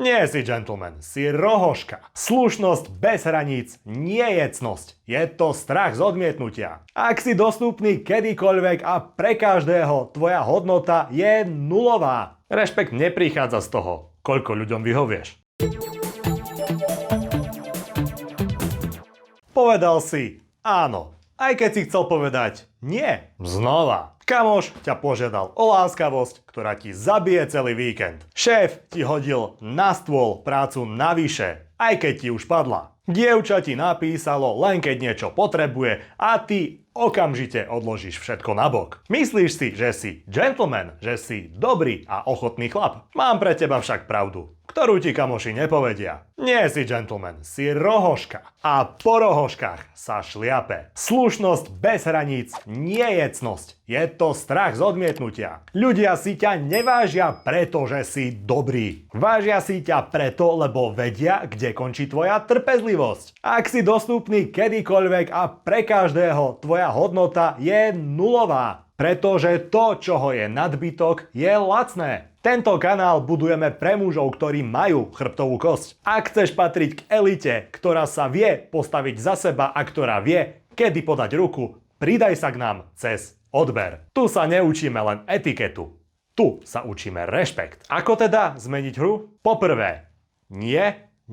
Nie si gentleman, si rohoška. Slušnosť bez hraníc nie je cnosť. Je to strach z odmietnutia. Ak si dostupný kedykoľvek a pre každého, tvoja hodnota je nulová. Rešpekt neprichádza z toho, koľko ľuďom vyhovieš. Povedal si áno, aj keď si chcel povedať nie. Znova. Kamoš ťa požiadal o láskavosť, ktorá ti zabije celý víkend. Šéf ti hodil na stôl prácu navyše, aj keď ti už padla. Dievča ti napísalo len keď niečo potrebuje a ty okamžite odložíš všetko nabok. Myslíš si, že si gentleman, že si dobrý a ochotný chlap? Mám pre teba však pravdu, ktorú ti kamoši nepovedia. Nie si gentleman, si rohoška. A po rohoškách sa šliape. Slušnosť bez hraníc nie je cnosť. Je to strach z odmietnutia. Ľudia si ťa nevážia preto, že si dobrý. Vážia si ťa preto, lebo vedia, kde končí tvoja trpezlivosť. Ak si dostupný kedykoľvek a pre každého, tvoja hodnota je nulová. Pretože to, čoho je nadbytok, je lacné. Tento kanál budujeme pre mužov, ktorí majú chrbtovú kosť. Ak chceš patriť k elite, ktorá sa vie postaviť za seba a ktorá vie, kedy podať ruku, pridaj sa k nám cez odber. Tu sa neučíme len etiketu. Tu sa učíme rešpekt. Ako teda zmeniť hru? Poprvé,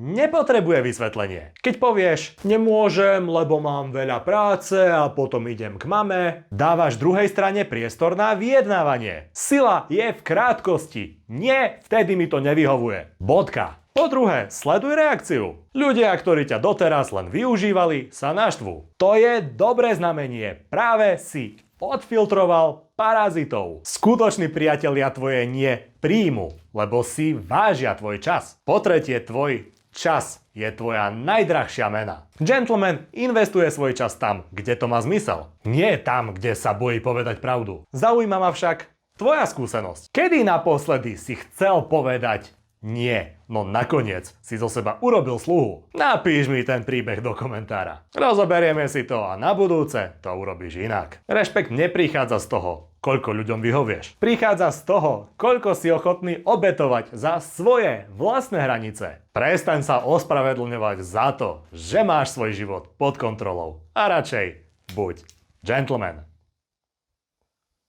nepotrebuje vysvetlenie. Keď povieš, nemôžem, lebo mám veľa práce a potom idem k mame, dávaš druhej strane priestor na vyjednávanie. Sila je v krátkosti. Nie, vtedy mi to nevyhovuje. Bodka. Po druhé, sleduj reakciu. Ľudia, ktorí ťa doteraz len využívali, sa naštvú. To je dobré znamenie. Práve si odfiltroval parazitov. Skutoční priatelia tvoje nie príjmu, lebo si vážia tvoj čas. Po tretie, tvoj čas je tvoja najdrahšia mena. Gentleman investuje svoj čas tam, kde to má zmysel. Nie tam, kde sa bojí povedať pravdu. Zaujíma ma však tvoja skúsenosť. Kedy naposledy si chcel povedať nie, no nakoniec si zo seba urobil sluhu? Napíš mi ten príbeh do komentára. Rozoberieme si to a na budúce to urobíš inak. Rešpekt neprichádza z toho, koľko ľuďom vyhovieš. Prichádza z toho, koľko si ochotný obetovať za svoje vlastné hranice. Prestaň sa ospravedlňovať za to, že máš svoj život pod kontrolou. A radšej buď gentleman.